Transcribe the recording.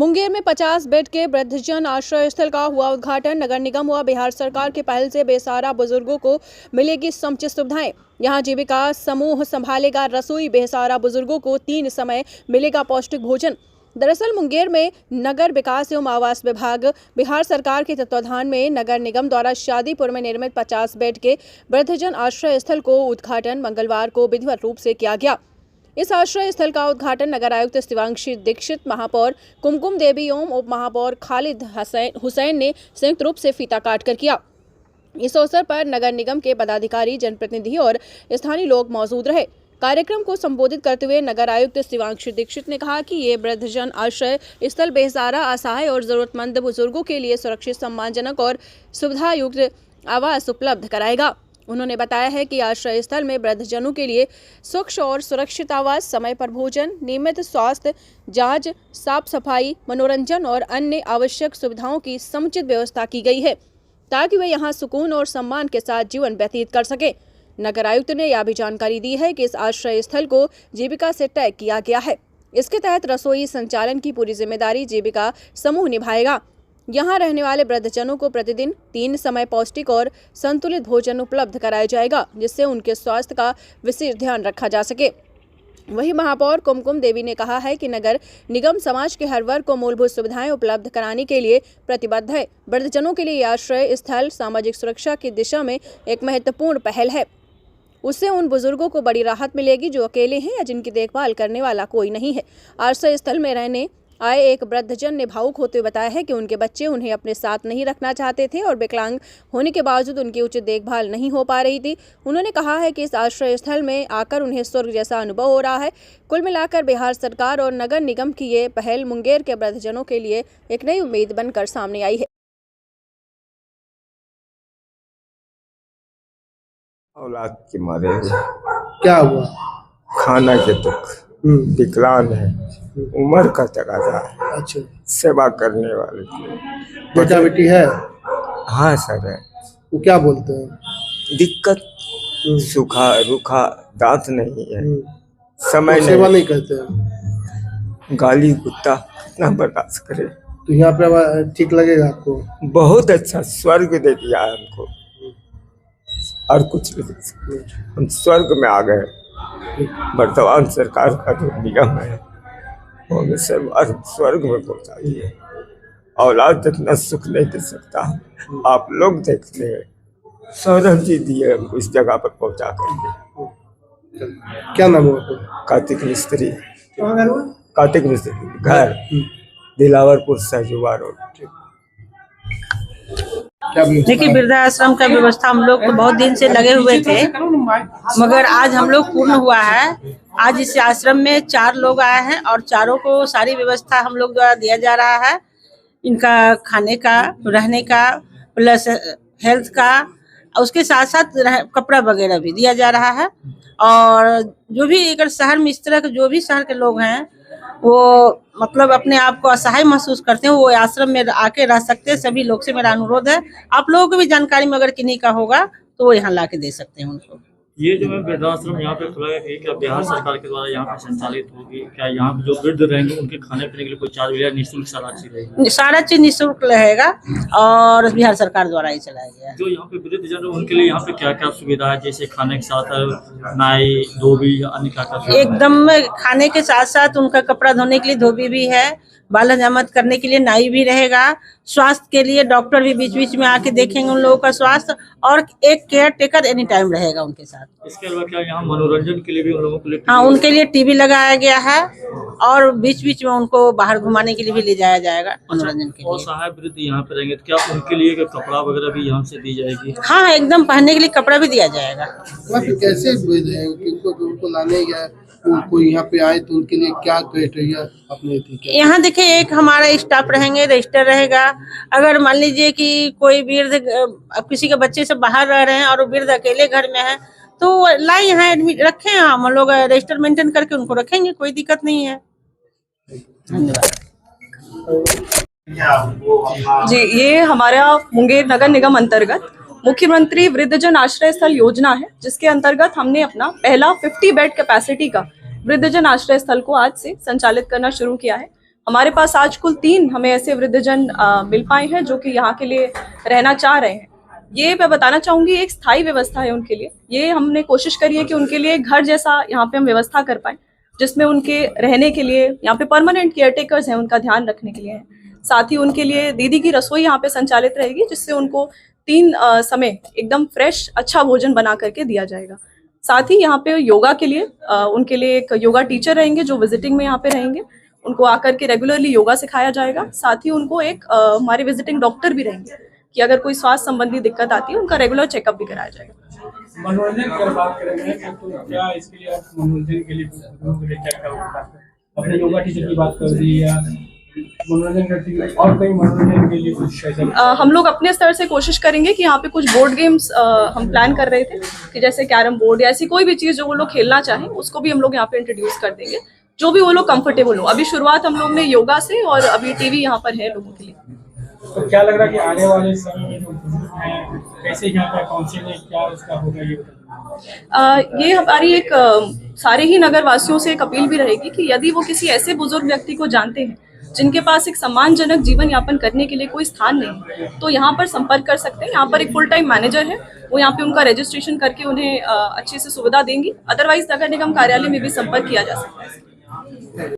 मुंगेर में 50 बेड के वृद्धजन आश्रय स्थल का हुआ उद्घाटन। नगर निगम व बिहार सरकार के पहल से बेसहारा बुजुर्गों को मिलेगी समुचित सुविधाएं। यहां जीविका समूह संभालेगा रसोई। बेसहारा बुजुर्गों को 3 समय मिलेगा पौष्टिक भोजन। दरअसल मुंगेर में नगर विकास एवं आवास विभाग बिहार सरकार के तत्वाधान में नगर निगम द्वारा शादीपुर में निर्मित 50 बेड के वृद्धजन आश्रय स्थल को उद्घाटन मंगलवार को विधिवत रूप से किया गया। इस आश्रय स्थल का उद्घाटन नगर आयुक्त शिवांशी दीक्षित, महापौर कुमकुम देवी एवं उप महापौर खालिद हुसैन ने संयुक्त रूप से फीता काटकर किया। इस अवसर पर नगर निगम के पदाधिकारी, जनप्रतिनिधि और स्थानीय लोग मौजूद रहे। कार्यक्रम को संबोधित करते हुए नगर आयुक्त शिवांशी दीक्षित ने कहा कि ये वृद्धजन आश्रय स्थल बेसहारा, असहाय और जरूरतमंद बुजुर्गों के लिए सुरक्षित, सम्मानजनक और सुविधा युक्त आवास उपलब्ध कराएगा। उन्होंने बताया है कि आश्रय स्थल में वृद्धजनों के लिए स्वच्छ और सुरक्षित आवास, समय पर भोजन, नियमित स्वास्थ्य जांच, साफ सफाई, मनोरंजन और अन्य आवश्यक सुविधाओं की समुचित व्यवस्था की गई है ताकि वे यहां सुकून और सम्मान के साथ जीवन व्यतीत कर सके। नगर आयुक्त ने यह भी जानकारी दी है कि इस आश्रय स्थल को जीविका से टैग किया गया है। इसके तहत रसोई संचालन की पूरी जिम्मेदारी जीविका समूह निभाएगा। यहाँ रहने वाले वृद्धजनों को प्रतिदिन 3 समय पौष्टिक और संतुलित भोजन उपलब्ध कराया जाएगा, जिससे उनके स्वास्थ्य का विशेष ध्यान रखा जा सके। वहीं महापौर कुमकुम देवी ने कहा है कि नगर निगम समाज के हर वर्ग को मूलभूत सुविधाएं उपलब्ध कराने के लिए प्रतिबद्ध है। वृद्धजनों के लिए यह आश्रय स्थल सामाजिक सुरक्षा की दिशा में एक महत्वपूर्ण पहल है। उससे उन बुजुर्गों को बड़ी राहत मिलेगी जो अकेले हैं या जिनकी देखभाल करने वाला कोई नहीं है। आश्रय स्थल में रहने आए एक वृद्धजन ने भावुक होते हुए बताया है कि उनके बच्चे उन्हें अपने साथ नहीं रखना चाहते थे और विकलांग होने के बावजूद उनकी उचित देखभाल नहीं हो पा रही थी। उन्होंने कहा है कि इस आश्रय स्थल में आकर उन्हें स्वर्ग जैसा अनुभव हो रहा है। कुल मिलाकर बिहार सरकार और नगर निगम की ये पहल मुंगेर के वृद्धजनों के लिए एक नई उम्मीद बनकर सामने आई है। औलाद के मारे क्या हुआ? खाना के दुख, विकलांग है, उम्र का तकाजा है। अच्छा, सेवा करने वाले बेटा बेटी है? हाँ सर है। वो क्या बोलते हैं? दिक्कत सूखा रूखा, दांत नहीं है, समय सेवा नहीं, नहीं करते हैं। गाली कुत्ता कितना बर्दाश्त करे। तो यहाँ पे ठीक लगेगा आपको? बहुत अच्छा, स्वर्ग दे दिया है हमको और कुछ नहीं। हम स्वर्ग में आ गए। वर्तमान सरकार का जो निगम है वो हमें स्वर्ग में पहुंचा दिए। औलाद जितना सुख नहीं दे सकता, आप लोग देख ले, सौरभ जी दिए हमको इस जगह पर पहुंचा कर। क्या नाम है आपको? कार्तिक मिस्त्री। कार्तिक मिस्त्री, घर दिलावरपुर सहजुआ रोड। देखिए, वृद्धाश्रम का व्यवस्था हम लोग तो बहुत दिन से लगे हुए थे, मगर आज हम लोग पूर्ण हुआ है। आज इस आश्रम में 4 लोग आए हैं और चारों को सारी व्यवस्था हम लोग द्वारा दिया जा रहा है। इनका खाने का, रहने का, प्लस हेल्थ का, उसके साथ साथ कपड़ा वगैरह भी दिया जा रहा है। और जो भी अगर शहर में इस तरह के जो भी शहर के लोग हैं वो मतलब अपने आप को असहाय महसूस करते हैं, वो आश्रम में आके रह सकते हैं। सभी लोग से मेरा अनुरोध है, आप लोगों को भी जानकारी में अगर किन्हीं का होगा तो वो यहाँ ला के दे सकते हैं उनको। ये जो है वृद्धाश्रम यहाँ पे खुला है, क्या बिहार सरकार के द्वारा यहाँ पे संचालित होगी? क्या यहाँ पे जो वृद्ध रहेंगे उनके खाने पीने के लिए कोई चार्ज वगैरह निःशुल्क सारा चीज रहेगा? सारा चीज निःशुल्क रहेगा और बिहार सरकार द्वारा ही चलाया गया है। जो यहाँ पे वृद्ध जन उनके लिए यहाँ पे क्या क्या सुविधा है, जैसे खाने के साथ नाई, धोबी, अन्य क्या? एकदम खाने के साथ साथ उनका कपड़ा धोने के लिए धोबी भी है, बाल हजामत करने के लिए नाई भी रहेगा, स्वास्थ्य के लिए डॉक्टर भी बीच बीच में आके देखेंगे उन लोगों का स्वास्थ्य, और एक केयर टेकर एनी टाइम रहेगा उनके साथ। इसके अलावा क्या यहाँ मनोरंजन के लिए भी उन लोगों के लिए? हाँ, उनके लिए टीवी लगाया गया है और बीच बीच में उनको बाहर घुमाने के लिए भी ले जाया जाएगा मनोरंजन के लिए। और सहाय वृद्ध यहाँ पे रहेंगे तो क्या उनके लिए कपड़ा वगैरह भी यहाँ से दी जाएगी? हाँ, एकदम पहनने के लिए कपड़ा भी दिया जाएगा। कैसे उनको लाने या कोई यहाँ पे आए तो उनके लिए क्या क्राइटेरिया अपने? यहाँ देखिए, एक हमारा स्टाफ रहेंगे, रजिस्टर रहेगा। अगर मान लीजिए कि कोई वृद्ध किसी के बच्चे से बाहर रह रहे हैं और वो वृद्ध अकेले घर में है तो लाई यहाँ एडमिट रखें, हम लोग रजिस्टर मेंटेन करके उनको रखेंगे, कोई दिक्कत नहीं है। धन्यवाद जी। ये हमारा मुंगेर नगर निगम अंतर्गत मुख्यमंत्री वृद्धजन आश्रय स्थल योजना है, जिसके अंतर्गत हमने अपना पहला 50 बेड कैपेसिटी का वृद्धजन आश्रय स्थल को आज से संचालित करना शुरू किया है। हमारे पास आज कुल 3 हमें ऐसे वृद्धजन मिल पाए हैं जो कि यहाँ के लिए रहना चाह रहे हैं। ये मैं बताना चाहूँगी एक स्थायी व्यवस्था है उनके लिए। ये हमने कोशिश करी है कि उनके लिए घर जैसा यहाँ पे हम व्यवस्था कर पाएँ, जिसमें उनके रहने के लिए यहाँ पे परमानेंट केयरटेकर्स हैं, उनका ध्यान रखने के लिए हैं। साथ ही उनके लिए दीदी की रसोई यहाँ पे संचालित रहेगी, जिससे उनको 3 समय एकदम फ्रेश अच्छा भोजन बना करके दिया जाएगा। साथ ही यहाँ पे योगा के लिए उनके लिए एक योगा टीचर रहेंगे जो विजिटिंग में यहाँ पे रहेंगे। उनको आकर के रेगुलरली योगा सिखाया जाएगा। साथ ही उनको एक हमारे विजिटिंग डॉक्टर भी रहेंगे कि अगर कोई स्वास्थ्य संबंधी दिक्कत आती है उनका रेगुलर चेकअप भी कराया जाएगा। मनोरंजन की बात करेंगे तो क्या इसके लिए आप मनोरंजन के लिए क्या अपने योगा टीचर की बात कर दी या मनोरंजन करती है और कई मनोरंजन के लिए कुछ हम लोग अपने स्तर से कोशिश करेंगे कि यहाँ पे कुछ बोर्ड गेम्स हम प्लान कर रहे थे कि जैसे कैरम बोर्ड या ऐसी कोई भी चीज़ जो वो लोग खेलना चाहें उसको भी हम लोग यहाँ पे इंट्रोड्यूस कर देंगे, जो भी वो लोग कंफर्टेबल हो। अभी शुरुआत हम लोग ने योगा से और अभी टीवी यहाँ पर है लोगों के लिए। तो क्या लग रहा है कि आने वाले समय में जो बुजुर्ग हैं कैसे यहाँ पर पहुँचेंगे, क्या उसका होगा ये बताइए। ये हमारी एक सारे ही नगर वासियों से एक अपील भी रहेगी कि यदि वो किसी ऐसे बुजुर्ग व्यक्ति को जानते हैं जिनके पास एक सम्मानजनक जीवन यापन करने के लिए कोई स्थान नहीं, तो यहाँ पर संपर्क कर सकते हैं। यहाँ पर एक फुल टाइम मैनेजर है, वो यहाँ पे उनका रजिस्ट्रेशन करके उन्हें अच्छे से सुविधा देंगी। अदरवाइज नगर निगम कार्यालय में भी संपर्क किया जा सकता है।